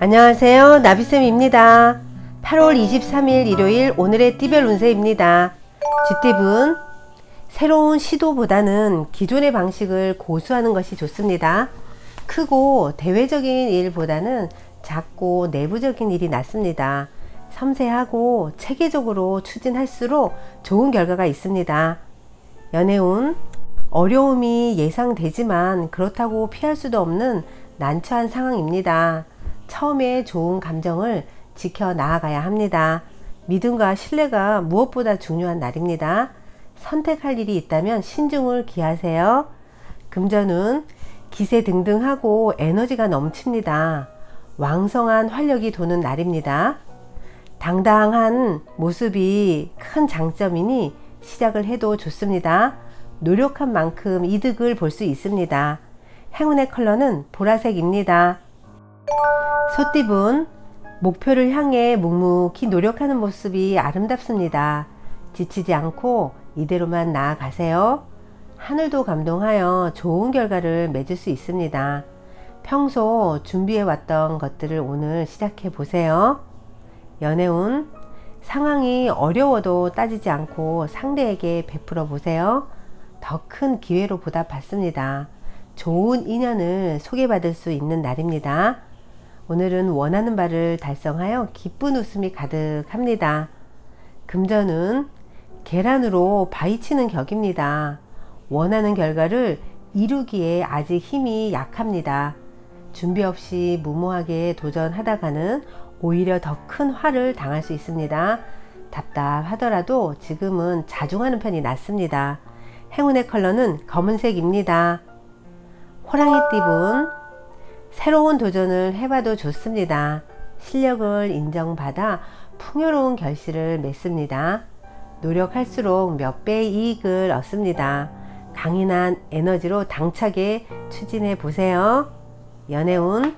안녕하세요, 나비쌤입니다. 8월 23일 일요일 오늘의 띠별 운세입니다. 쥐띠분, 새로운 시도보다는 기존의 방식을 고수하는 것이 좋습니다. 크고 대외적인 일보다는 작고 내부적인 일이 낫습니다. 섬세하고 체계적으로 추진할수록 좋은 결과가 있습니다. 연애운, 어려움이 예상되지만 그렇다고 피할 수도 없는 난처한 상황입니다. 처음에 좋은 감정을 지켜 나아가야 합니다. 믿음과 신뢰가 무엇보다 중요한 날입니다. 선택할 일이 있다면 신중을 기하세요. 금전운, 기세등등하고 에너지가 넘칩니다. 왕성한 활력이 도는 날입니다. 당당한 모습이 큰 장점이니 시작을 해도 좋습니다. 노력한 만큼 이득을 볼 수 있습니다. 행운의 컬러는 보라색입니다. 소띠분, 목표를 향해 묵묵히 노력하는 모습이 아름답습니다. 지치지 않고 이대로만 나아가세요. 하늘도 감동하여 좋은 결과를 맺을 수 있습니다. 평소 준비해왔던 것들을 오늘 시작해 보세요. 연애운, 상황이 어려워도 따지지 않고 상대에게 베풀어 보세요. 더 큰 기회로 보답받습니다. 좋은 인연을 소개받을 수 있는 날입니다. 오늘은 원하는 바를 달성하여 기쁜 웃음이 가득합니다. 금전은 계란으로 바위치는 격입니다. 원하는 결과를 이루기에 아직 힘이 약합니다. 준비 없이 무모하게 도전하다가는 오히려 더 큰 화를 당할 수 있습니다. 답답하더라도 지금은 자중하는 편이 낫습니다. 행운의 컬러는 검은색입니다. 호랑이띠분, 새로운 도전을 해봐도 좋습니다. 실력을 인정받아 풍요로운 결실을 맺습니다. 노력할수록 몇 배의 이익을 얻습니다. 강인한 에너지로 당차게 추진해 보세요. 연애운,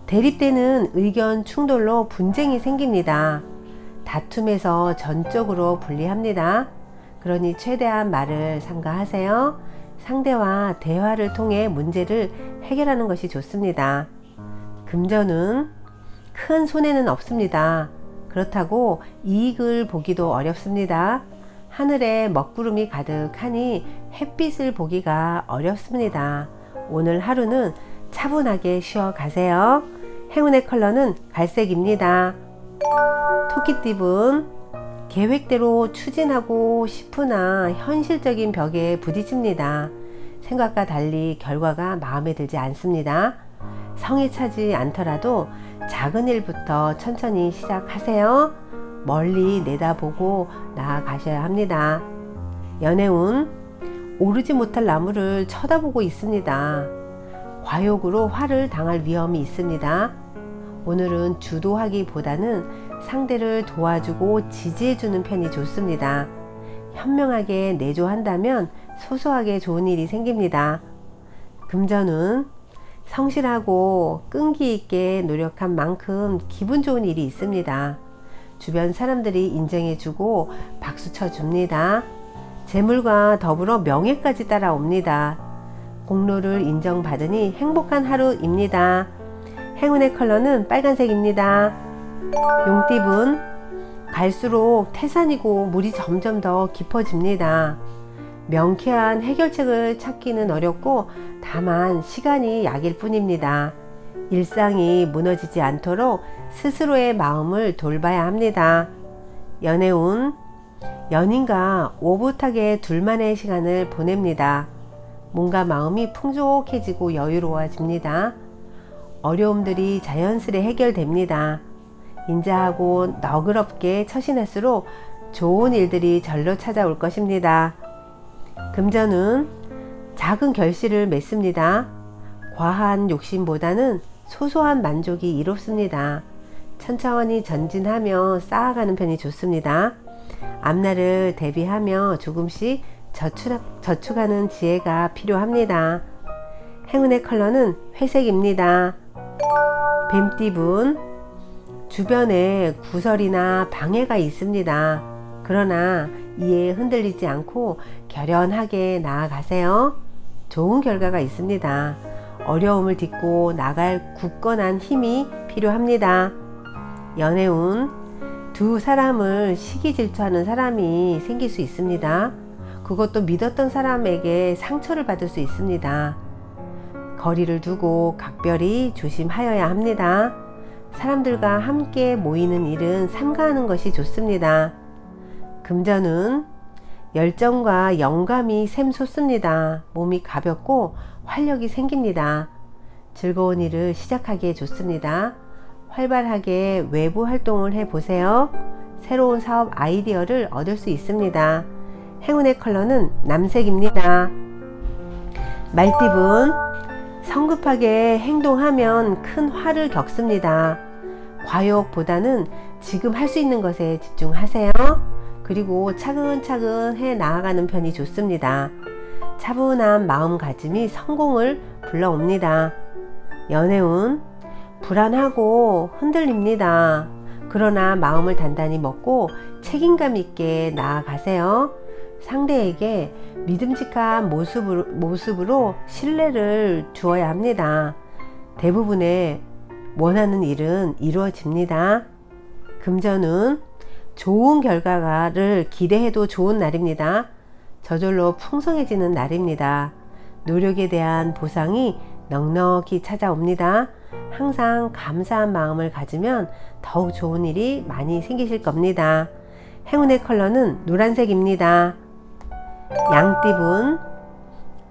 대립되는 의견 충돌로 분쟁이 생깁니다. 다툼에서 전적으로 분리합니다. 그러니 최대한 말을 삼가하세요. 상대와 대화를 통해 문제를 해결하는 것이 좋습니다. 금전은 큰 손해는 없습니다. 그렇다고 이익을 보기도 어렵습니다. 하늘에 먹구름이 가득하니 햇빛을 보기가 어렵습니다. 오늘 하루는 차분하게 쉬어가세요. 행운의 컬러는 갈색입니다. 토끼띠분, 계획대로 추진하고 싶으나 현실적인 벽에 부딪힙니다. 생각과 달리 결과가 마음에 들지 않습니다. 성에 차지 않더라도 작은 일부터 천천히 시작하세요. 멀리 내다보고 나아가셔야 합니다. 연애운, 오르지 못할 나무를 쳐다보고 있습니다. 과욕으로 화를 당할 위험이 있습니다. 오늘은 주도하기보다는 상대를 도와주고 지지해주는 편이 좋습니다. 현명하게 내조한다면 소소하게 좋은 일이 생깁니다. 금전운, 성실하고 끈기 있게 노력한 만큼 기분 좋은 일이 있습니다. 주변 사람들이 인정해주고 박수 쳐줍니다. 재물과 더불어 명예까지 따라옵니다. 공로를 인정받으니 행복한 하루입니다. 행운의 컬러는 빨간색입니다. 용띠분, 갈수록 태산이고 물이 점점 더 깊어집니다. 명쾌한 해결책을 찾기는 어렵고 다만 시간이 약일 뿐입니다. 일상이 무너지지 않도록 스스로의 마음을 돌봐야 합니다. 연애운, 연인과 오붓하게 둘만의 시간을 보냅니다. 몸과 마음이 풍족해지고 여유로워집니다. 어려움들이 자연스레 해결됩니다. 인자하고 너그럽게 처신할수록 좋은 일들이 절로 찾아올 것입니다. 금전은 작은 결실을 맺습니다. 과한 욕심보다는 소소한 만족이 이롭습니다. 천천히 전진하며 쌓아가는 편이 좋습니다. 앞날을 대비하며 조금씩 저축하는 지혜가 필요합니다. 행운의 컬러는 회색입니다. 뱀띠분, 주변에 구설이나 방해가 있습니다. 그러나 이에 흔들리지 않고 결연하게 나아가세요. 좋은 결과가 있습니다. 어려움을 딛고 나갈 굳건한 힘이 필요합니다. 연애운, 두 사람을 시기 질투하는 사람이 생길 수 있습니다. 그것도 믿었던 사람에게 상처를 받을 수 있습니다. 거리를 두고 각별히 조심하여야 합니다. 사람들과 함께 모이는 일은 삼가하는 것이 좋습니다. 금전운, 열정과 영감이 샘솟습니다. 몸이 가볍고 활력이 생깁니다. 즐거운 일을 시작하기에 좋습니다. 활발하게 외부 활동을 해보세요. 새로운 사업 아이디어를 얻을 수 있습니다. 행운의 컬러는 남색입니다. 말띠분, 성급하게 행동하면 큰 화를 겪습니다. 과욕보다는 지금 할 수 있는 것에 집중하세요. 그리고 차근차근 해 나아가는 편이 좋습니다. 차분한 마음가짐이 성공을 불러옵니다. 연애운, 불안하고 흔들립니다. 그러나 마음을 단단히 먹고 책임감 있게 나아가세요. 상대에게 믿음직한 모습으로 신뢰를 주어야 합니다. 대부분의 원하는 일은 이루어집니다. 금전운, 좋은 결과를 기대해도 좋은 날입니다. 저절로 풍성해지는 날입니다. 노력에 대한 보상이 넉넉히 찾아옵니다. 항상 감사한 마음을 가지면 더욱 좋은 일이 많이 생기실 겁니다. 행운의 컬러는 노란색입니다. 양띠분,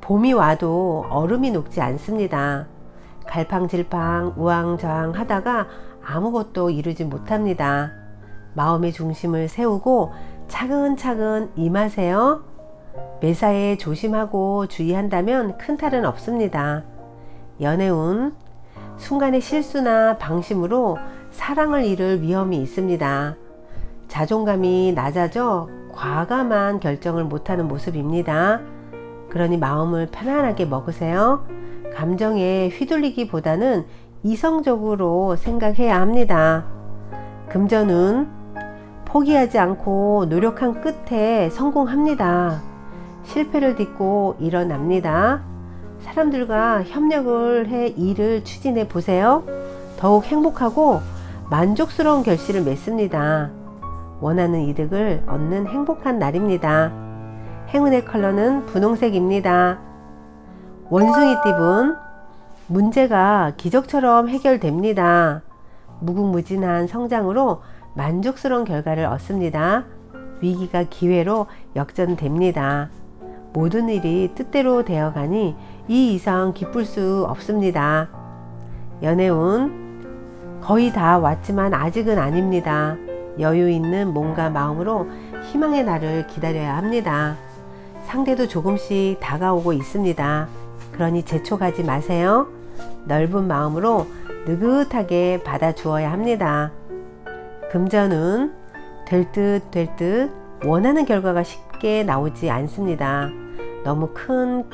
봄이 와도 얼음이 녹지 않습니다. 갈팡질팡 우왕좌왕 하다가 아무것도 이루지 못합니다. 마음의 중심을 세우고 차근차근 임하세요. 매사에 조심하고 주의한다면 큰 탈은 없습니다. 연애운, 순간의 실수나 방심으로 사랑을 잃을 위험이 있습니다. 자존감이 낮아져 과감한 결정을 못하는 모습입니다. 그러니 마음을 편안하게 먹으세요. 감정에 휘둘리기보다는 이성적으로 생각해야 합니다. 금전운, 포기하지 않고 노력한 끝에 성공합니다. 실패를 딛고 일어납니다. 사람들과 협력을 해 일을 추진해 보세요. 더욱 행복하고 만족스러운 결실을 맺습니다. 원하는 이득을 얻는 행복한 날입니다. 행운의 컬러는 분홍색입니다. 원숭이띠분, 문제가 기적처럼 해결됩니다. 무궁무진한 성장으로 만족스러운 결과를 얻습니다. 위기가 기회로 역전됩니다. 모든 일이 뜻대로 되어가니 이 이상 기쁠 수 없습니다. 연애운, 거의 다 왔지만 아직은 아닙니다. 여유 있는 몸과 마음으로 희망의 날을 기다려야 합니다. 상대도 조금씩 다가오고 있습니다. 그러니 재촉하지 마세요. 넓은 마음으로 느긋하게 받아주어야 합니다. 금전운, 될 듯 원하는 결과가 쉽게 나오지 않습니다. 너무 큰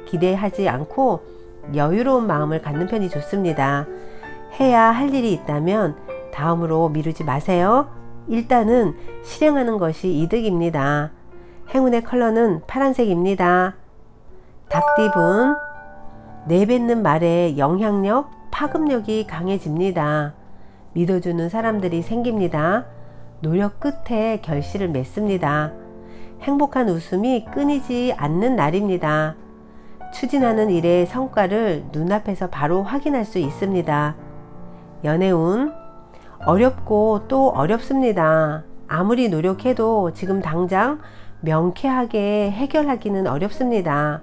기대하지 않고 여유로운 마음을 갖는 편이 좋습니다. 해야 할 일이 있다면 다음으로 미루지 마세요. 일단은 실행하는 것이 이득입니다. 행운의 컬러는 파란색입니다. 닭띠분, 내뱉는 말에 영향력, 파급력이 강해집니다. 믿어주는 사람들이 생깁니다. 노력 끝에 결실을 맺습니다. 행복한 웃음이 끊이지 않는 날입니다. 추진하는 일의 성과를 눈앞에서 바로 확인할 수 있습니다. 연애운, 어렵고 또 어렵습니다. 아무리 노력해도 지금 당장 명쾌하게 해결하기는 어렵습니다.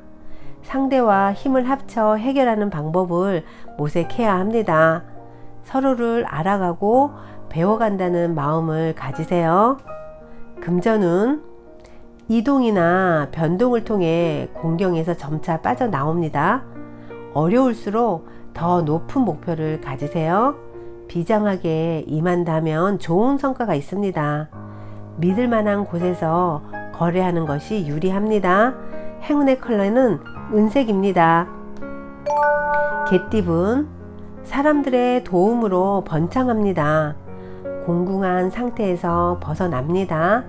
상대와 힘을 합쳐 해결하는 방법을 모색해야 합니다. 서로를 알아가고 배워간다는 마음을 가지세요. 금전운, 이동이나 변동을 통해 공경에서 점차 빠져나옵니다. 어려울수록 더 높은 목표를 가지세요. 비장하게 임한다면 좋은 성과가 있습니다. 믿을 만한 곳에서 거래하는 것이 유리합니다. 행운의 컬러는 은색입니다. 개띠분, 사람들의 도움으로 번창합니다. 공공한 상태에서 벗어납니다.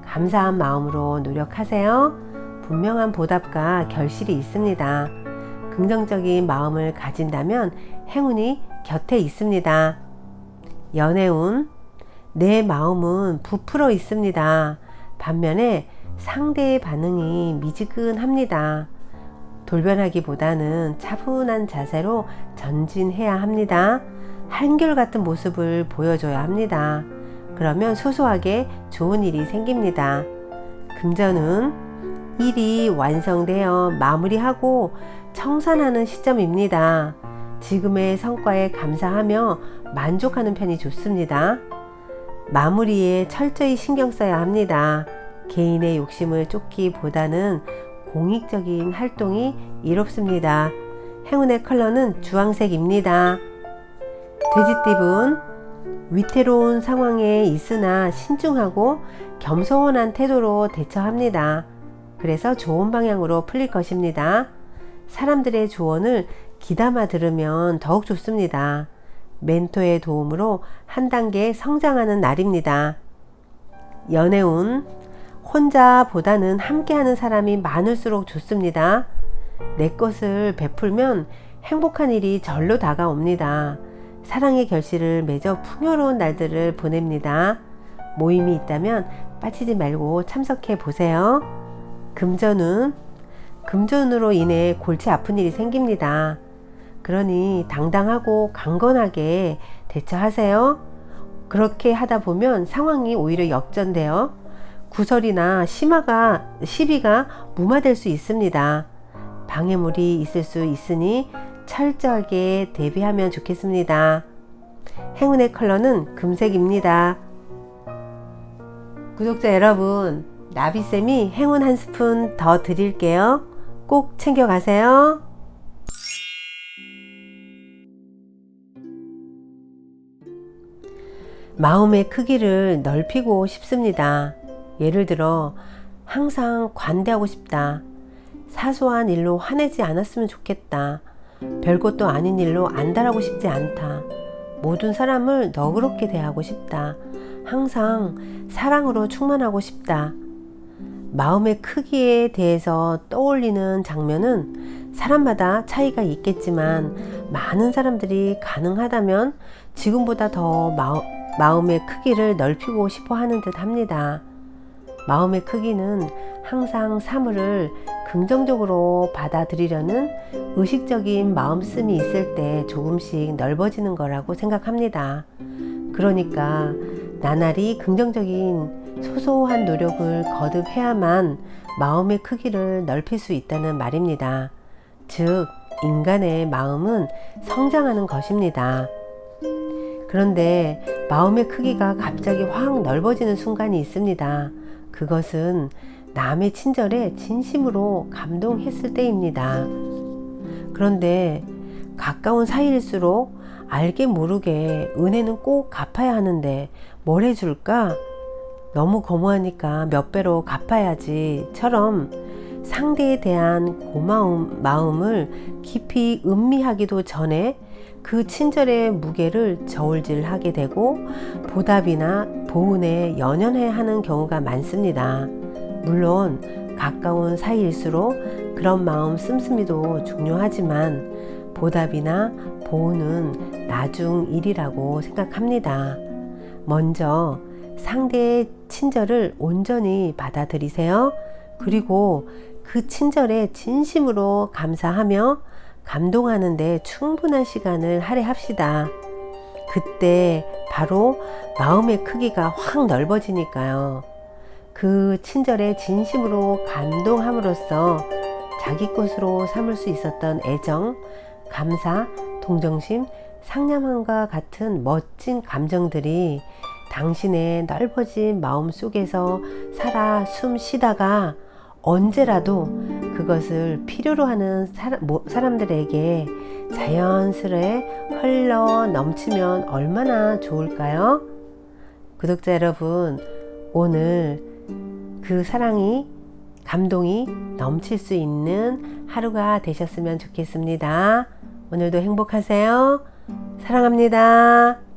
감사한 마음으로 노력하세요. 분명한 보답과 결실이 있습니다. 긍정적인 마음을 가진다면 행운이 곁에 있습니다. 연애운, 내 마음은 부풀어 있습니다. 반면에 상대의 반응이 미지근합니다. 돌변하기보다는 차분한 자세로 전진해야 합니다. 한결같은 모습을 보여줘야 합니다. 그러면 소소하게 좋은 일이 생깁니다. 금전운, 일이 완성되어 마무리하고 청산하는 시점입니다. 지금의 성과에 감사하며 만족하는 편이 좋습니다. 마무리에 철저히 신경 써야 합니다. 개인의 욕심을 쫓기보다는 공익적인 활동이 이롭습니다. 행운의 컬러는 주황색입니다. 돼지띠분, 위태로운 상황에 있으나 신중하고 겸손한 태도로 대처합니다. 그래서 좋은 방향으로 풀릴 것입니다. 사람들의 조언을 귀담아 들으면 더욱 좋습니다. 멘토의 도움으로 한 단계 성장하는 날입니다. 연애운, 혼자보다는 함께하는 사람이 많을수록 좋습니다. 내 것을 베풀면 행복한 일이 절로 다가옵니다. 사랑의 결실을 맺어 풍요로운 날들을 보냅니다. 모임이 있다면 빠지지 말고 참석해 보세요. 금전운, 금전으로 인해 골치 아픈 일이 생깁니다. 그러니 당당하고 강건하게 대처하세요. 그렇게 하다 보면 상황이 오히려 역전되어 구설이나 시비가 무마될 수 있습니다. 방해물이 있을 수 있으니 철저하게 대비하면 좋겠습니다. 행운의 컬러는 금색입니다. 구독자 여러분, 나비쌤이 행운 한 스푼 더 드릴게요. 꼭 챙겨가세요. 마음의 크기를 넓히고 싶습니다. 예를 들어 항상 관대하고 싶다. 사소한 일로 화내지 않았으면 좋겠다. 별것도 아닌 일로 안달하고 싶지 않다. 모든 사람을 너그럽게 대하고 싶다. 항상 사랑으로 충만하고 싶다. 마음의 크기에 대해서 떠올리는 장면은 사람마다 차이가 있겠지만 많은 사람들이 가능하다면 지금보다 더 마음의 크기를 넓히고 싶어 하는 듯 합니다. 마음의 크기는 항상 사물을 긍정적으로 받아들이려는 의식적인 마음씀이 있을 때 조금씩 넓어지는 거라고 생각합니다. 그러니까 나날이 긍정적인 소소한 노력을 거듭해야만 마음의 크기를 넓힐 수 있다는 말입니다. 즉, 인간의 마음은 성장하는 것입니다. 그런데 마음의 크기가 갑자기 확 넓어지는 순간이 있습니다. 그것은 남의 친절에 진심으로 감동했을 때입니다. 그런데 가까운 사이일수록 알게 모르게 은혜는 꼭 갚아야 하는데 뭘 해줄까? 너무 거무하니까 몇 배로 갚아야지처럼 상대에 대한 고마운 마음을 깊이 음미하기도 전에 그 친절의 무게를 저울질하게 되고 보답이나 보은에 연연해 하는 경우가 많습니다. 물론 가까운 사이일수록 그런 마음 씀씀이도 중요하지만 보답이나 보은은 나중 일이라고 생각합니다. 먼저 상대의 친절을 온전히 받아들이세요. 그리고 그 친절에 진심으로 감사하며 감동하는 데 충분한 시간을 할애합시다. 그때 바로 마음의 크기가 확 넓어지니까요. 그 친절에 진심으로 감동함으로써 자기 것으로 삼을 수 있었던 애정, 감사, 동정심, 상냥함과 같은 멋진 감정들이 당신의 넓어진 마음 속에서 살아 숨 쉬다가 언제라도 그것을 필요로 하는 사람들에게 자연스레 흘러 넘치면 얼마나 좋을까요? 구독자 여러분, 오늘 그 사랑이, 감동이 넘칠 수 있는 하루가 되셨으면 좋겠습니다. 오늘도 행복하세요. 사랑합니다.